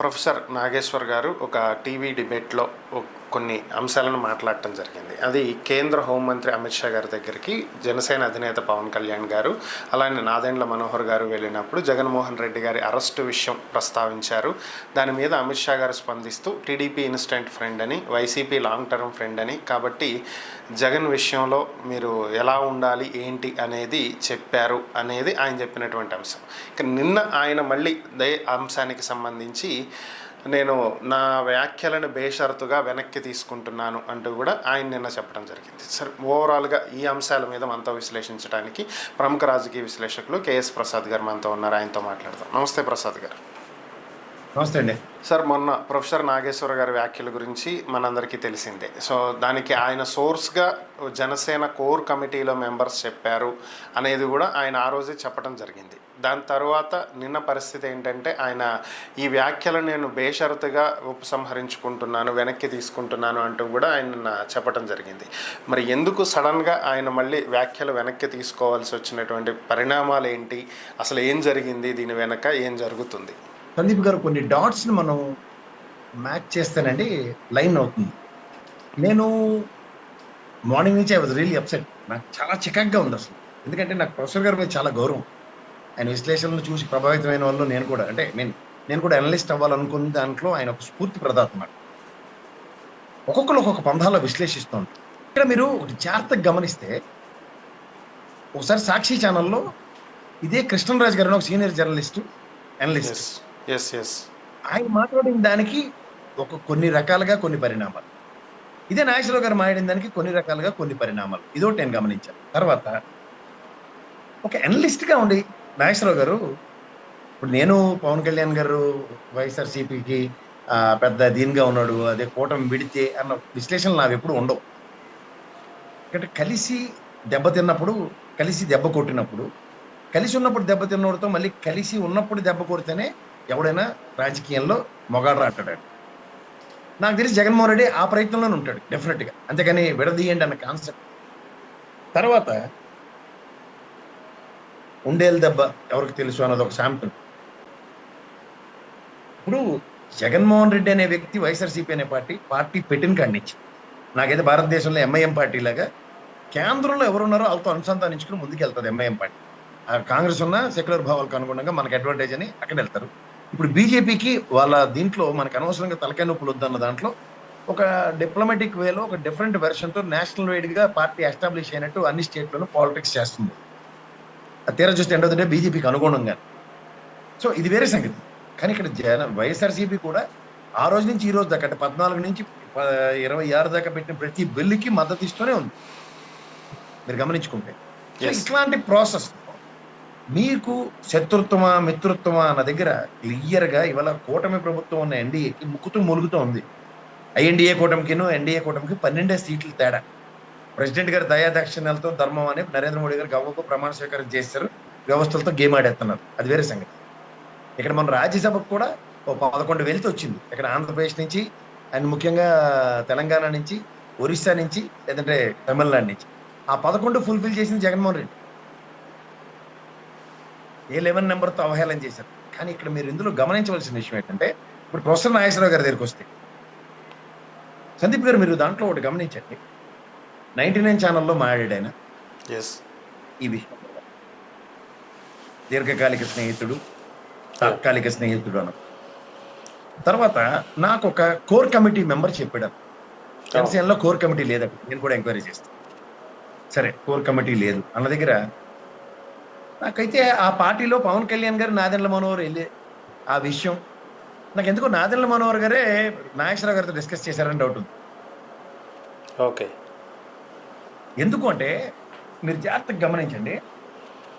Professor Nageshwar గారు ఒక TV డిబేట్లో కొన్ని అంశాలను మాట్లాడటం జరిగింది. అది కేంద్ర హోంమంత్రి అమిత్ షా గారి దగ్గరికి జనసేన అధినేత పవన్ కళ్యాణ్ గారు, అలానే నాదెండ్ల మనోహర్ గారు వెళ్ళినప్పుడు జగన్మోహన్ రెడ్డి గారి అరెస్టు విషయం ప్రస్తావించారు. దాని మీద అమిత్ షా గారు స్పందిస్తూ టీడీపీ ఇన్స్టెంట్ ఫ్రెండ్ అని, వైసీపీ లాంగ్ టర్మ్ ఫ్రెండ్ అని, కాబట్టి జగన్ విషయంలో మీరు ఎలా ఉండాలి ఏంటి అనేది చెప్పారు అనేది ఆయన చెప్పినటువంటి అంశం. ఇక నిన్న ఆయన మళ్ళీ దే అంశానికి సంబంధించి నేను నా వ్యాఖ్యలను బేషరతుగా వెనక్కి తీసుకుంటున్నాను అంటూ కూడా ఆయన నిన్న చెప్పడం జరిగింది. సరే, ఓవరాల్గా ఈ అంశాల మీద మనతో విశ్లేషించడానికి ప్రముఖ రాజకీయ విశ్లేషకులు కేఎస్ ప్రసాద్ గారు మనతో ఉన్నారు. ఆయనతో మాట్లాడదాం. నమస్తే ప్రసాద్ గారు. నమస్తే అండి. సార్, మొన్న ప్రొఫెసర్ నాగేశ్వర గారి వ్యాఖ్యల గురించి మనందరికీ తెలిసిందే. సో దానికి ఆయన సోర్స్గా జనసేన కోర్ కమిటీలో మెంబర్స్ చెప్పారు అనేది కూడా ఆయన ఆ రోజే చెప్పడం జరిగింది. దాని తర్వాత నిన్న పరిస్థితి ఏంటంటే ఆయన ఈ వ్యాఖ్యలు నేను బేషరతుగా ఉపసంహరించుకుంటున్నాను, వెనక్కి తీసుకుంటున్నాను అంటూ కూడా ఆయన చెప్పడం జరిగింది. మరి ఎందుకు సడన్గా ఆయన మళ్ళీ వ్యాఖ్యలు వెనక్కి తీసుకోవాల్సి వచ్చినటువంటి పరిణామాలు ఏంటి, అసలు ఏం జరిగింది, దీని వెనక ఏం జరుగుతుంది? సందీప్ గారు, కొన్ని డాట్స్ని మనం మ్యాచ్ చేస్తేనండి లైన్ అవుతుంది. నేను మార్నింగ్ నుంచి ఐ వాజ్ రియల్లీ అప్సెట్. నాకు చాలా చికాక్గా ఉంది అసలు. ఎందుకంటే నాకు ప్రొఫెసర్ గారి మీద చాలా గౌరవం. ఆయన విశ్లేషణలు చూసి ప్రభావితమైన వాళ్ళు నేను కూడా, అంటే నేను కూడా అనలిస్ట్ అవ్వాలనుకున్న దాంట్లో ఆయన ఒక స్ఫూర్తి ప్రదాత అన్నమాట. ఒక్కొక్కరు ఒక్కొక్క పంధాల్లో విశ్లేషిస్తూ ఉంటారు. ఇక్కడ మీరు ఒకటి జాగ్రత్తగా గమనిస్తే, ఒకసారి సాక్షి ఛానల్లో ఇదే కృష్ణరాజు గారు ఒక సీనియర్ జర్నలిస్టు, అనలిస్ట్, ఆయన మాట్లాడిన దానికి కొన్ని రకాలుగా కొన్ని పరిణామాలు, ఇదే నాగేశ్వరరావు గారు మాట్లాడిన దానికి కొన్ని రకాలుగా కొన్ని పరిణామాలు, ఇదొకటి నేను గమనించాను. తర్వాత ఒక అనలిస్ట్గా ఉండి నాగేశ్వరరావు గారు, ఇప్పుడు నేను పవన్ కళ్యాణ్ గారు వైఎస్ఆర్సీపీకి పెద్ద దీనిగా ఉన్నాడు, అదే కూటమి విడితే అన్న విశ్లేషణలు నావి ఎప్పుడు ఉండవు. ఎందుకంటే కలిసి దెబ్బతిన్నప్పుడు, కలిసి దెబ్బ కొట్టినప్పుడు, కలిసి ఉన్నప్పుడు దెబ్బతిన్నోడితో మళ్ళీ కలిసి ఉన్నప్పుడు దెబ్బ కొడితేనే ఎవడైనా రాజకీయంలో మొగాడు రాటాడు. నాకు తెలిసి జగన్మోహన్ రెడ్డి ఆ ప్రయత్నంలోనే ఉంటాడు డెఫినెట్గా, అంతేకాని విడదీయండి అన్న కాన్సెప్ట్. తర్వాత ఉండేలు దెబ్బ ఎవరికి తెలుసు అన్నది ఒక శాంపుల్. ఇప్పుడు జగన్మోహన్ రెడ్డి అనే వ్యక్తి వైఎస్ఆర్సీపీ అనే పార్టీ పెట్టిన కాడించి, నాకైతే భారతదేశంలో ఎంఐఎం పార్టీ లాగా కేంద్రంలో ఎవరున్నారో వాళ్ళతో అనుసంధానించుకుని ముందుకు వెళ్తుంది ఎంఐఎం పార్టీ. కాంగ్రెస్ ఉన్న సెక్యులర్ భావాలకు అనుగుణంగా మనకు అడ్వాంటేజ్ అని అక్కడ వెళ్తారు. ఇప్పుడు బీజేపీకి వాళ్ళ దీంట్లో మనకు అనవసరంగా తలకాయ నొప్పులు వద్దన్న దాంట్లో ఒక డిప్లొమాటిక్ వేలో ఒక డిఫరెంట్ వెర్షన్తో నేషనల్ వైడ్గా పార్టీ ఎస్టాబ్లిష్ అయినట్టు అన్ని స్టేట్లోనూ పాలిటిక్స్ చేస్తుంది. తీరా చూస్తే ఎండ్ ఆఫ్ ద డే బీజేపీకి అనుగుణంగా. సో ఇది వేరే సంగతి. కానీ ఇక్కడ వైఎస్ఆర్సీపీ కూడా ఆ రోజు నుంచి ఈ రోజు దాకా, అంటే 14 నుంచి 26 దాకా పెట్టిన ప్రతి బిల్లుకి మద్దతు ఇస్తూనే ఉంది మీరు గమనించుకుంటే. ఇట్లాంటి ప్రాసెస్ మీకు శత్రుత్వమా మిత్రుత్వమా అన్న దగ్గర క్లియర్గా ఇవాళ కూటమి ప్రభుత్వం ఉన్న ఎన్డీఏకి ముక్కుతూ మొలుగుతూ ఉంది. ఐఎన్డీఏ కూటమికిను ఎన్డీఏ కూటమికి 12 సీట్లు తేడా. ప్రెసిడెంట్ గారు దయాదాక్షిణ్యాలతో ధర్మం అని నరేంద్ర మోడీ గారు గవ్వకు ప్రమాణ స్వీకారం చేశారు, వ్యవస్థలతో గేమ్ ఆడేస్తున్నారు, అది వేరే సంగతి. ఇక్కడ మన రాజ్యసభకు కూడా 11 వెళ్తే వచ్చింది. ఇక్కడ ఆంధ్రప్రదేశ్ నుంచి అండ్ ముఖ్యంగా తెలంగాణ నుంచి, ఒరిస్సా నుంచి, లేదంటే తమిళనాడు నుంచి ఆ 11 ఫుల్ఫిల్ చేసింది జగన్మోహన్ రెడ్డి. ఏ 11 నెంబర్తో అవహేళన చేశారు. కానీ ఇక్కడ మీరు ఇందులో గమనించవలసిన విషయం ఏంటంటే, ఇప్పుడు ప్రొఫెసర్ నాగేశ్వరరావు గారి దగ్గరికి వస్తే సందీప్ గారు, మీరు దాంట్లో ఒకటి గమనించండి. 99 ఛానల్లో మాట్లాడాడు ఆయన ఈ విషయం, దీర్ఘకాలిక స్నేహితుడు, తాత్కాలిక స్నేహితుడు అన్న తర్వాత నాకు ఒక కోర్ కమిటీ మెంబర్ చెప్పాడు. జనసేనలో కోర్ కమిటీ లేదట, నేను కూడా ఎంక్వైరీ చేస్తాను. సరే, కోర్ కమిటీ లేదు అన్న దగ్గర నాకైతే ఆ పార్టీలో పవన్ కళ్యాణ్ గారు, నాదెండ్ల మనోహర్ వెళ్ళే ఆ విషయం నాకు ఎందుకో నాదెండ్ల మనోహర్ గారే నాగేశ్వరరావు గారితో డిస్కస్ చేశారని డౌట్ ఉంది. ఓకే, ఎందుకు అంటే మీరు జాగ్రత్తగా గమనించండి.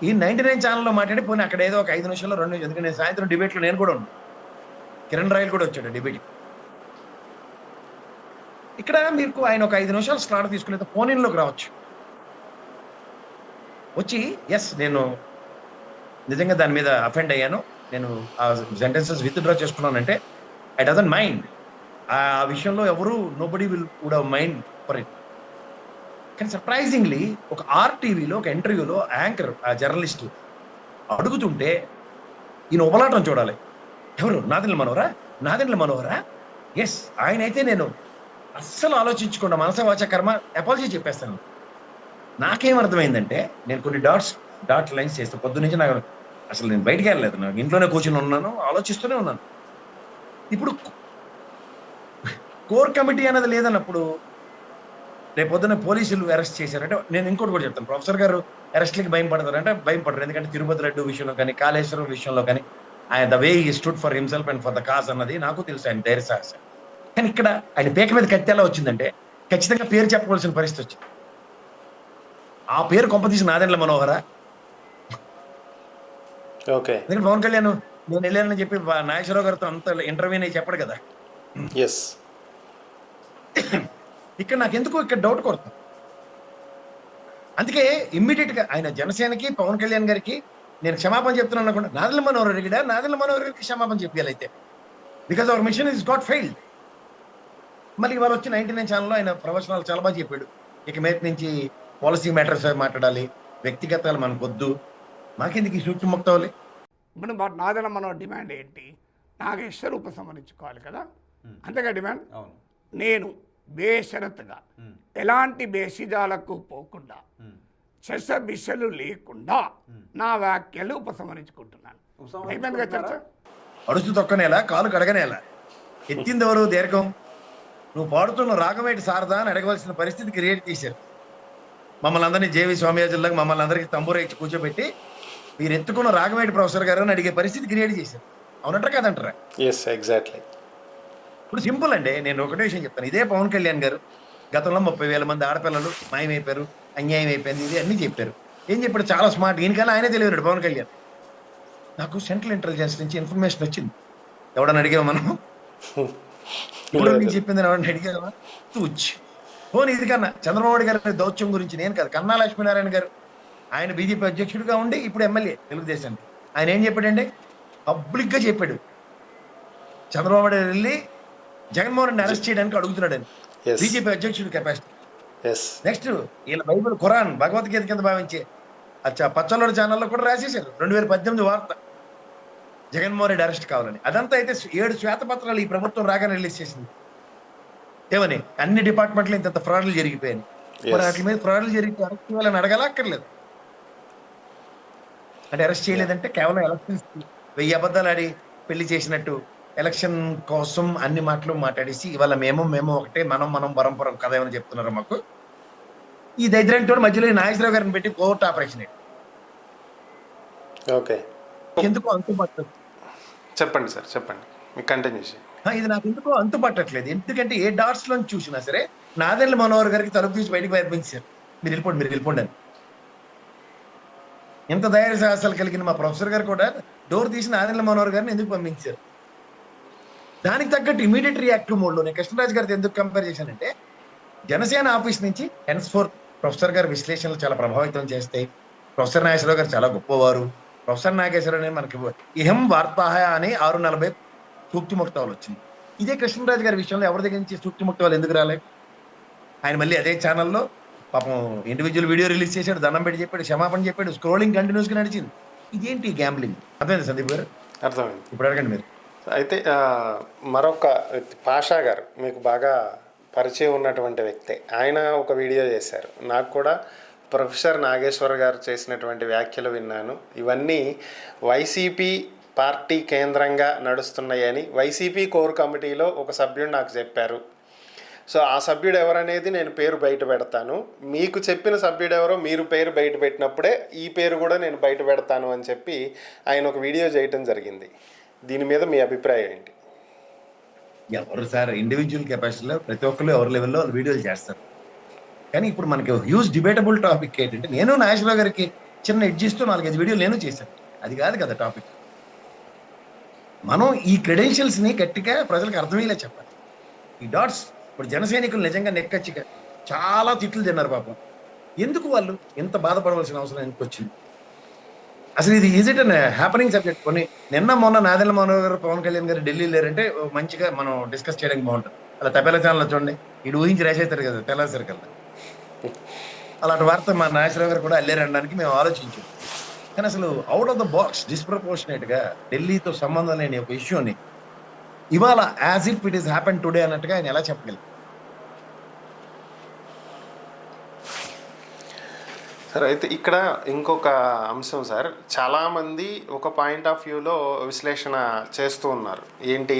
ఈ 99 ఛానల్లో మాట్లాడి పోనీ అక్కడ ఏదో ఒక 5 నిమిషాల్లో 2 నిమిషాలు, ఎందుకంటే సాయంత్రం డిబేట్లో నేను కూడా ఉన్నాను, కిరణ్ రాయల్ కూడా వచ్చాడు డిబేట్. ఇక్కడ మీకు ఆయన ఒక 5 నిమిషాలు స్లాట్ తీసుకునే ఫోన్ ఇన్లోకి రావచ్చు, వచ్చి ఎస్ నేను నిజంగా దాని మీద అఫెండ్ అయ్యాను, నేను ఆ సెంటెన్సెస్ విత్డ్రా చేసుకున్నానంటే ఐ డజంట్ మైండ్. ఆ విషయంలో ఎవరు nobody would have mind for it. కానీ సర్ప్రైజింగ్లీ ఒక ఆర్టీవీలో ఒక ఇంటర్వ్యూలో యాంకర్, ఆ జర్నలిస్ట్ అడుగుతుంటే ఈయన ఉపలాటం చూడాలి. ఎవరు? నాదెండ్ల మనోహరా? నాదెండ్ల మనోహరా? ఎస్, ఆయన అయితే నేను అస్సలు ఆలోచించకుండా మనస వాచ కర్మ అపాలజీ చెప్పేస్తాను. నాకేం అర్థమైందంటే నేను కొన్ని డాట్ లైన్స్ చేస్తే పొద్దు నుంచి నాకు అసలు నేను బయటికి వెళ్ళలేదు, నాకు ఇంట్లోనే కూర్చొని ఉన్నాను, ఆలోచిస్తూనే ఉన్నాను. ఇప్పుడు కోర్ కమిటీ అనేది లేదన్నప్పుడు రేపు పొద్దున్న పోలీసులు అరెస్ట్ చేశారంటే నేను ఇంకోటి కూడా చెప్తాను. ప్రొఫెసర్ గారు అరెస్ట్లకి భయం పడతారంటే భయం పడరు, ఎందుకంటే తిరుపతి రెడ్డి విషయంలో కానీ కాళేశ్వరం విషయంలో కానీ ఆయన ద వే ఈ stood for himself and for the cause అన్నది నాకు తెలుసు, ఆయన ధైర్య సాహసం. కానీ ఇక్కడ ఆయన పేక మీద కత్తి ఎలా వచ్చిందంటే ఖచ్చితంగా పేరు చెప్పవలసిన పరిస్థితి వచ్చింది. ఆ పేరు కొంపతీసి నాదెండ్ల మనోహర. ఓకే. ఎందుకంటే పవన్ కళ్యాణ్ నేను వెళ్ళానని చెప్పి నాగేశ్వరరావు గారితో అంత ఇంటర్వ్యూ అని చెప్పడు కదా. ఎస్. ఇక్కడ నాకెందుకు ఇక్కడ డౌట్ కొడుతుంది. అందుకే ఇమ్మీడియట్ గా ఆయన జనసేనకి పవన్ కళ్యాణ్ గారికి నేను క్షమాపణ చెప్తున్నాను అనుకుంటా, నాదెండ్ల మనోహర్ గారికి క్షమాపణ చెప్పాలి అయితే, because our machine is got failed. మళ్ళీ ఇవాళ వచ్చి 99 ఛానల్లో ఆయన ప్రవచనాలు చాలా బాగా చెప్పాడు. ఇక మీద నుంచి పాలసీ మ్యాటర్స్ మాట్లాడాలి, వ్యక్తిగతాలు మనకు వద్దు, మాకెందుకు ఈ సూక్తి ముక్త అవ్వాలి. ఇప్పుడు నాదెండ్ల మనోహర్ డిమాండ్ ఏంటి? నాగేశ్వర్ ఉపసంహరించుకోవాలి కదా, అంతేగా డిమాండ్. నేను బేషరతుగా ఎలాంటి బేసిజాలకు పోకుండా చర్చబిషలు లేకుండా నా వ్యాఖ్యలు ఉపసంహరించుకుంటున్నాను. అయిపోయిందిగా చర్చ. అడుస్తూ తొక్కనేలా, కాలు కడగనేలా, ఎత్తింది ఎవరు దీర్ఘం? నువ్వు పాడుతున్న రాగమేటి శారదా అని అడగవలసిన పరిస్థితి క్రియేట్ చేశారు. మమ్మల్ని అందరినీ జేవి స్వామియాజుల్లాగా మమ్మల్ని అందరికీ తంబూర ఇచ్చి కూర్చోబెట్టి మీరు ఎత్తుకున్న రాగమేటి ప్రొఫెసర్ గారు అని అడిగే పరిస్థితి క్రియేట్ చేశారు. అవునంటారా కాదంటారా? Yes, exactly. ఇప్పుడు సింపుల్ అండి, నేను ఒకటే విషయం చెప్తాను. ఇదే పవన్ కళ్యాణ్ గారు గతంలో 30,000 మంది ఆడపిల్లలు మాయమైపోయారు, అన్యాయం అయిపోయింది, ఇది అన్ని చెప్పారు. ఏం చెప్పాడు? చాలా స్మార్ట్. ఈయనకన్నా ఆయనే తెలియదు పవన్ కళ్యాణ్. నాకు సెంట్రల్ ఇంటెలిజెన్స్ నుంచి ఇన్ఫర్మేషన్ వచ్చింది. ఎవడని అడిగావు మనం? ఇప్పుడు నేను చెప్పింది ఎవరిని అడిగావా? తూచి పోనీ ఇది కన్నా చంద్రబాబు గారి దౌత్యం గురించి నేను కాదు, కన్నా లక్ష్మీనారాయణ గారు ఆయన బీజేపీ అధ్యక్షుడిగా ఉండి ఇప్పుడు ఎమ్మెల్యే తెలుగుదేశానికి. ఆయన ఏం చెప్పాడంటే పబ్లిక్ గా చెప్పాడు, చంద్రబాబు నాయుడు వెళ్ళి జగన్మోహన్ రెడ్డి అరెస్ట్ చేయడానికి అడుగుతున్నాడని. బీజేపీ అధ్యక్షుడి కెపాసిటీ. నెక్స్ట్ వీళ్ళ బైబిల్ ఖురాన్ భగవద్గీత కింద భావించే పచ్చలోడు ఛానల్లో కూడా రాసేశారు 2018 వార్త, జగన్మోహన్ రెడ్డి అరెస్ట్ కావాలని. అదంతా అయితే 7 శ్వేతపత్రాలు ఈ ప్రభుత్వం రాగానే రిలీజ్ చేసింది. ఏమని? అన్ని డిపార్ట్మెంట్లు ఇంత ఫ్రాడ్లు జరిగిపోయాయి. మరి వాటి మీద ఫ్రాడ్లు జరిగితే అరెస్ట్ చేయాలని అడగాల అక్కర్లేదు. అంటే అరెస్ట్ చేయలేదంటే కేవలం ఎలక్షన్స్ 1000 అబద్ధాలు ఆడి పెళ్లి చేసినట్టు ఎలక్షన్ కోసం అన్ని మాటలు మాట్లాడేసి ఇవాళ మేము ఒకటే మనం పరంపరం కథ ఏమని చెప్తున్నారు మాకు. ఈ దరిద్రంతో మధ్యలో నాగేశ్వరరావు గారిని పెట్టి కోర్టు ఆపరేషన్. ఓకే, ఎందుకు అంతుపట్టదు? చెప్పండి సార్, చెప్పండి, మీకు కంటిన్యూ చేయండి. ఇది నాకు ఎందుకో అంతుపట్టట్లేదు. ఎందుకంటే ఏ డాట్స్ లో చూసినా సరే నాదెండ్ల మనోహర్ గారికి తలుపు తీసి బయటకు పంపించారు, మీరు వెళ్ళిపోండి అని. ఎంత ధైర్య సాహసాలు కలిగిన మా ప్రొఫెసర్ గారు కూడా డోర్ తీసి నాదెండ్ల మనోహర్ గారిని ఎందుకు పంపించారు? దానికి తగ్గట్టు ఇమీడియట్ రియాక్టివ్ మోడ్ లో నేను కృష్ణరాజు గారితో ఎందుకు కంపేర్ చేశానంటే, జనసేన ఆఫీస్ నుంచి హెన్స్ఫోర్త్ ప్రొఫెసర్ గారి విశ్లేషణలు చాలా ప్రభావితం చేస్తాయి. ప్రొఫెసర్ నాగేశ్వరరావు గారు చాలా గొప్పవారు. ప్రొఫెసర్ నాగేశ్వరరావు అని మనకి ఇహం వార్తాహ అని 640 సూక్తి ముక్తాలు వచ్చింది. ఇదే కృష్ణరాజు గారి విషయంలో ఎవరి దగ్గర నుంచి సూక్తి ముక్తాలు ఎందుకు రాలేదు? ఆయన మళ్ళీ అదే ఛానల్లో పాపం ఇండివిజువల్ వీడియో రిలీజ్ చేశాడు, దండం పెట్టి చెప్పాడు, క్షమాపణ చెప్పాడు, స్క్రోలింగ్ కంటిన్యూస్ గా నడిచింది. ఇదేంటి గ్యాంబ్లింగ్? అర్థమైంది సందీప్ గారు? అర్థమైంది. ఇప్పుడు అడగండి మీరు. అయితే మరొక పాషా గారు మీకు బాగా పరిచయం ఉన్నటువంటి వ్యక్తే, ఆయన ఒక వీడియో చేశారు. నాకు కూడా ప్రొఫెసర్ నాగేశ్వర్ గారు చేసినటువంటి వ్యాఖ్యలు విన్నాను. ఇవన్నీ వైసీపీ పార్టీ కేంద్రంగా నడుస్తున్నాయని వైసీపీ కోర్ కమిటీలో ఒక సభ్యుడు నాకు చెప్పారు. సో ఆ సభ్యుడు ఎవరనేది నేను పేరు బయట పెడతాను, మీకు చెప్పిన సభ్యుడు ఎవరో మీరు పేరు బయట పెట్టినప్పుడే ఈ పేరు కూడా నేను బయట పెడతాను అని చెప్పి ఆయన ఒక వీడియో చేయటం జరిగింది. దీని మీద మీ అభిప్రాయం ఏంటి? ఎవరు సార్ ఇండివిజువల్ కెపాసిటీలో ప్రతి ఒక్కరు ఎవరి లెవెల్లో వీడియోలు చేస్తారు. కానీ ఇప్పుడు మనకి హ్యూజ్ డిబేటబుల్ టాపిక్ ఏంటంటే, నేను నాగేశ్వరరావు గారికి చిన్న ఎడ్జిస్తూ 4-5 వీడియోలు నేను చేశాను. అది కాదు కదా టాపిక్. మనం ఈ క్రెడెన్షియల్స్ ని గట్టిగా ప్రజలకు అర్థమయ్యేలా చెప్పాలి. ఈ డాట్స్ ఇప్పుడు జనసైనికులు నిజంగా నెక్కచ్చిగా చాలా తిట్లు తిన్నారు పాపం. ఎందుకు వాళ్ళు ఎంత బాధపడవలసిన అవసరం ఎందుకు వచ్చింది? అసలు ఇది is it an happening subject. కొన్ని నిన్న మొన్న నాదెండ్ల మనోహర్ గారు పవన్ కళ్యాణ్ గారు ఢిల్లీ లేరంటే మంచిగా మనం డిస్కస్ చేయడానికి బాగుంటుంది. అలా తపేలా ఛానల్ చూడండి, ఇటు ఊహించి రాసేస్తారు కదా తెల్లారి కల్లా. అలాంటి వార్త మా నాగేశ్వరరావు గారు కూడా అల్లేరనడానికి మేము ఆలోచించాం. కానీ అసలు out of the box disproportionate గా ఢిల్లీతో సంబంధం లేని ఒక ఇష్యూని ఇవాళ as if it is happen today అన్నట్టుగా ఆయన ఎలా చెప్పగలరు? సార్ అయితే ఇక్కడ ఇంకొక అంశం సార్, చాలామంది ఒక పాయింట్ ఆఫ్ వ్యూలో విశ్లేషణ చేస్తూ ఉన్నారు. ఏంటి,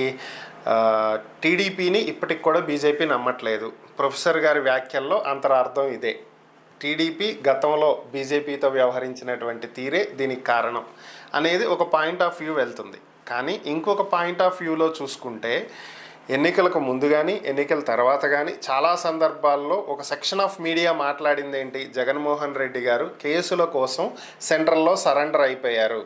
టీడీపీని ఇప్పటికి కూడా బీజేపీ నమ్మట్లేదు. ప్రొఫెసర్ గారి వ్యాఖ్యల్లో అంతరార్థం ఇదే. టీడీపీ గతంలో బీజేపీతో వ్యవహరించినటువంటి తీరే దీనికి కారణం అనేది ఒక పాయింట్ ఆఫ్ వ్యూ వెళ్తుంది. కానీ ఇంకొక పాయింట్ ఆఫ్ వ్యూలో చూసుకుంటే ఎన్నికలకు ముందు కానీ ఎన్నికల తర్వాత కానీ చాలా సందర్భాల్లో ఒక సెక్షన్ ఆఫ్ మీడియా మాట్లాడింది ఏంటి, జగన్మోహన్ రెడ్డి గారు కేసుల కోసం సెంట్రల్లో సరెండర్ అయిపోయారు,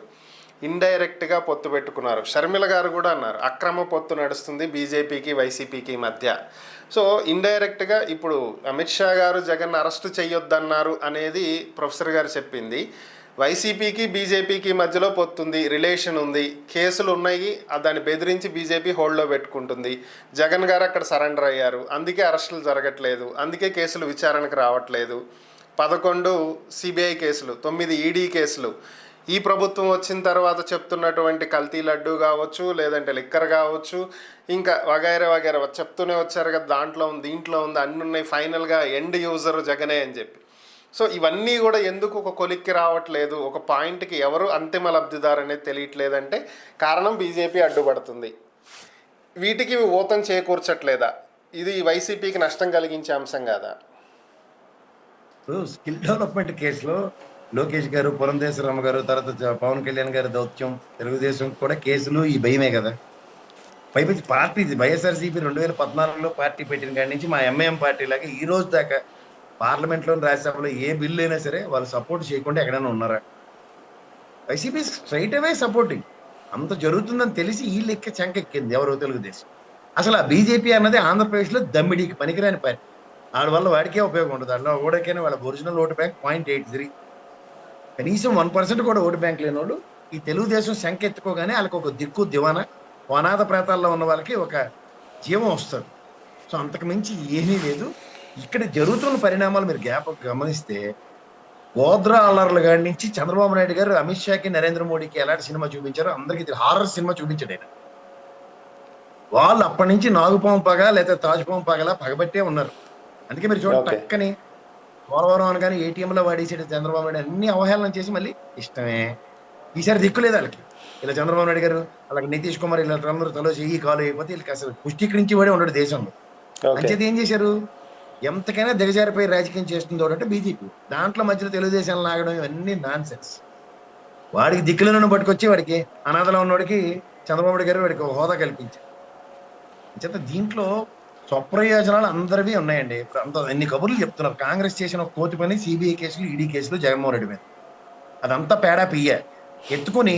ఇండైరెక్ట్గా పొత్తు పెట్టుకున్నారు. షర్మిల గారు కూడా అన్నారు అక్రమ పొత్తు నడుస్తుంది బీజేపీకి వైసీపీకి మధ్య. సో ఇండైరెక్ట్గా ఇప్పుడు అమిత్ షా గారు జగన్ అరెస్టు చేయొద్దన్నారు అనేది ప్రొఫెసర్ గారు చెప్పింది. వైసీపీకి బీజేపీకి మధ్యలో పొత్తుంది, రిలేషన్ ఉంది, కేసులు ఉన్నాయి, దాన్ని బెదిరించి బీజేపీ హోల్డ్లో పెట్టుకుంటుంది. జగన్ గారు అక్కడ సరెండర్ అయ్యారు, అందుకే అరెస్టులు జరగట్లేదు, అందుకే కేసులు విచారణకు రావట్లేదు. 11 సిబిఐ కేసులు, 9 ఈడీ కేసులు. ఈ ప్రభుత్వం వచ్చిన తర్వాత చెప్తున్నటువంటి కల్తీ లడ్డు కావచ్చు, లేదంటే లిక్కర్ కావచ్చు, ఇంకా వగైరా వగైరా చెప్తూనే వచ్చారు కదా, దాంట్లో ఉంది దీంట్లో ఉంది అన్నీ ఉన్నాయి. ఫైనల్గా ఎండ్ యూజర్ జగనే అని చెప్పి. సో ఇవన్నీ కూడా ఎందుకు ఒక కొలిక్కి రావట్లేదు, ఒక పాయింట్కి ఎవరు అంతిమ లబ్ధిదారు అనేది తెలియట్లేదంటే కారణం బీజేపీ అడ్డుపడుతుంది. వీటికి ఊతం చేకూర్చట్లేదా? ఇది వైసీపీకి నష్టం కలిగించే అంశం కాదా? స్కిల్ డెవలప్మెంట్ కేసులో లోకేష్ గారు, పురంధేశ్వరమ్మ గారు, తర్వాత పవన్ కళ్యాణ్ గారి దౌత్యం, తెలుగుదేశం కూడా కేసులు ఈ భయమే కదా. పైపచ్చి పార్టీ వైఎస్ఆర్సీపీ 2014లో పార్టీ పెట్టిన కాడి నుంచి మా ఎంఐఎం పార్టీ లాగా ఈ రోజు దాకా పార్లమెంట్లోని రాజ్యసభలో ఏ బిల్లు అయినా సరే వాళ్ళు సపోర్ట్ చేయకుండా ఎక్కడైనా ఉన్నారా? వైసీపీ స్ట్రైట్ అవే సపోర్టింగ్. అంత జరుగుతుందని తెలిసి ఈ లెక్క చెంకెక్కింది ఎవరో తెలుగుదేశం. అసలు ఆ బీజేపీ అన్నది ఆంధ్రప్రదేశ్లో దమ్మిడికి పనికిరాని పార్టీ. వాళ్ళ వల్ల వాడికే ఉపయోగం ఉండదు. దాంట్లో ఓడకైనా వాళ్ళ ఒరిజినల్ ఓటు బ్యాంక్ 0.83, కనీసం 1% కూడా ఓటు బ్యాంక్ లేని వాళ్ళు ఈ తెలుగుదేశం శంఖ ఎత్తుకోగానే వాళ్ళకి ఒక దిక్కు దివానా, అనాథ ప్రాంతాల్లో ఉన్న వాళ్ళకి ఒక జీవం వస్తుంది. సో అంతకు మించి ఏమీ లేదు. ఇక్కడ జరుగుతున్న పరిణామాలు మీరు గమనిస్తే గోద్రా అల్లర్ల గారి నుంచి చంద్రబాబు నాయుడు గారు అమిత్ షాకి, నరేంద్ర మోడీకి ఎలాంటి సినిమా చూపించారో అందరికీ హారర్ సినిమా చూపించాడు ఆయన. వాళ్ళు అప్పటి నుంచి నాగుపాము పగ లేదా తాజుపాము పగలా పగబట్టే ఉన్నారు. అందుకే మీరు చూడండి, పక్కని పోలవరం అనగానే ఏటీఎంలో వాడేసాడు చంద్రబాబు నాయుడు. అన్ని అవహేళన చేసి మళ్ళీ ఇష్టమే. ఈసారి దిక్కులేదు వాళ్ళకి. ఇలా చంద్రబాబు నాయుడు గారు, అలాగే నితీష్ కుమార్, ఇలా అందరూ తలో చెయ్యి కాలు అయిపోతే వీళ్ళకి అసలు పుష్టీకరించి వాడే ఉన్నాడు దేశంలో. అంచేది ఏం చేశారు, ఎంతకైనా దిగజారిపోయి రాజకీయం చేస్తుంది అంటే బీజేపీ. దాంట్లో మధ్యలో తెలుగుదేశం లాగడం ఇవన్నీ నాన్ సెన్స్. వాడికి దిక్కులను పట్టుకొచ్చి వాడికి అనాథలో ఉన్నవాడికి చంద్రబాబు నాయుడు గారు వాడికి ఒక హోదా కల్పించారు. అంచేత దీంట్లో స్వప్రయోజనాలు అందరివి ఉన్నాయండి. ఇప్పుడు అంత ఎన్ని కబుర్లు చెప్తున్నారు. కాంగ్రెస్ చేసిన ఒక కోతి పని సిబిఐ కేసులు, ఈడీ కేసులు జగన్మోహన్ రెడ్డి మీద. అదంతా పేడా పియ్య ఎత్తుకుని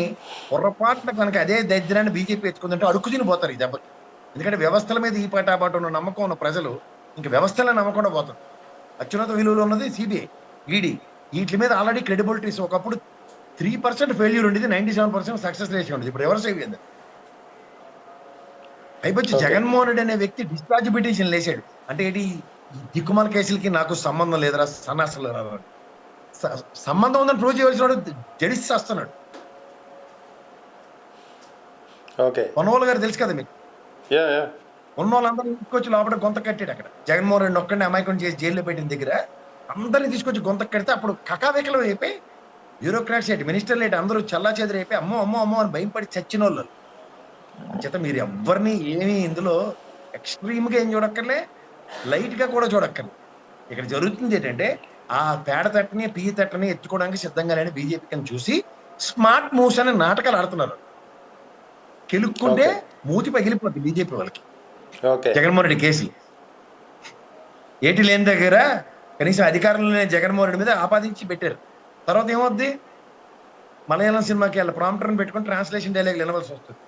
పొరపాటున కనుక అదే దరిద్రాన్ని బీజేపీ ఎత్తుకుందంటే అడుక్కు తిని పోతారు ఈ దెబ్బకి. ఎందుకంటే వ్యవస్థల మీద ఈ పాటాపాటు ఉన్న నమ్మకం ఉన్న ప్రజలు ఇంక వ్యవస్థలే నమ్మకుండా పోతారు. అత్యున్నత విలువలు ఉన్నది సిబిఐ, ఈడీ. వీటి మీద ఆల్రెడీ క్రెడిబిలిటీస్ ఒకప్పుడు 3% ఫెయిల్యూర్ ఉండేది, 97% సక్సెస్ రేషియో ఉండేది. ఇప్పుడు రివర్స్ అయిపోయింది. అయిపోయి జగన్మోహన్ రెడ్డి అనే వ్యక్తి డిశ్చార్జ్ పిటిషన్ లేసాడు. అంటే ఏంటి, ఈ దిక్కుమాల కేసులకి నాకు సంబంధం లేదురా సన్నాసులు. సంబంధం ఉందని ప్రూవ్ చేయవలసిన వాడు జడిసి వస్తున్నాడు. పొన్నవాళ్ళు గారు తెలుసు కదా మీకు. ఉన్న వాళ్ళందరినీ తీసుకొచ్చి లోపల గొంత కట్టాడు. అక్కడ జగన్మోహన్ రెడ్డి ఒక్కడిని అమాయకం చేసి జైల్లో పెట్టిన దగ్గర అందరినీ తీసుకొచ్చి గొంత కడితే అప్పుడు కకావికలం అయిపోయి బ్యూరోక్రాట్స్ ఏంటి, మినిస్టర్లు ఏంటి, అందరూ చల్లా చెదిరి అయిపోయి అమ్మో అమ్మో అమ్మో అని భయపడి చచ్చిన వాళ్ళు. చేత మీరు ఎవరిని ఏమీ ఇందులో ఎక్స్ట్రీమ్గా ఏం చూడక్కర్లే, లైట్గా కూడా చూడక్కర్లే. ఇక్కడ జరుగుతుంది ఏంటంటే ఆ పేడ తట్టని పీ తట్టని ఎత్తుకోవడానికి సిద్ధంగా లేని బీజేపీని చూసి స్మార్ట్ మూవ్స్ అనే నాటకాలు ఆడుతున్నారు. కెలుక్కుంటే మూతి పగిలిపోద్ది బీజేపీ వాళ్ళకి. జగన్మోహన్ రెడ్డి కేసు ఏటి లేని దగ్గర కనీసం అధికారంలో లేని జగన్మోహన్ రెడ్డి మీద ఆపాదించి పెట్టారు. తర్వాత ఏమవుద్ది, మలయాళం సినిమాకి వాళ్ళ ప్రాంప్టర్ని పెట్టుకుని ట్రాన్స్లేషన్ డైలాగులు వినవలసి వస్తుంది.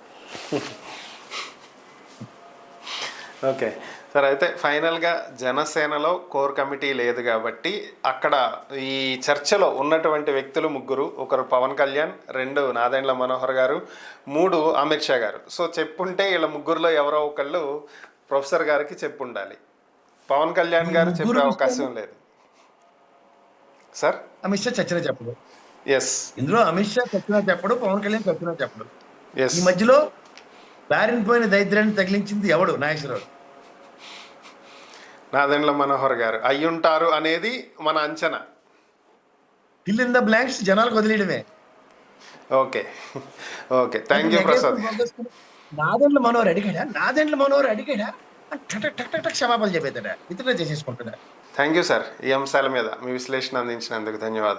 ఓకే సార్, అయితే ఫైనల్గా జనసేనలో కోర్ కమిటీ లేదు కాబట్టి అక్కడ ఈ చర్చలో ఉన్నటువంటి వ్యక్తులు ముగ్గురు. ఒకరు పవన్ కళ్యాణ్, 2 నాదెండ్ల మనోహర్ గారు, 3 అమిత్ షా గారు. సో చెప్పుంటే వీళ్ళ ముగ్గురులో ఎవరో ఒకళ్ళు ప్రొఫెసర్ గారికి చెప్పుండాలి. పవన్ కళ్యాణ్ గారు చెప్పే అవకాశం లేదు సార్. అమిత్ షా చచ్చినా చెప్పడు. ఎస్, ఇందులో అమిత్ షా చచ్చినా చెప్పడు, పవన్ కళ్యాణ్ చచ్చినా చెప్పడు. ఈ మధ్యలో దారినిపోయిన దరిద్రాన్ని తగిలించింది ఎవడు? నాగేశ్వరరావు. నాదెండ్ల మనోహర్ గారు అయ్యుంటారు అనేది మన అంచనా. ఫిల్ ఇన్ ద బ్లాంక్స్ జనాలకు వదిలేయడమే. Okay okay, thank you Prasad. Nadendla Manohar అడిగాడా టక్ టక్ టక్ టక్ క్షమాపణలు చెప్పేస్తాడా, విత్డ్రా చేసేసుకుంటాడా? థ్యాంక్ యూ సార్, ఈ అంశాల మీద మీ విశ్లేషణ అందించినందుకు ధన్యవాదాలు.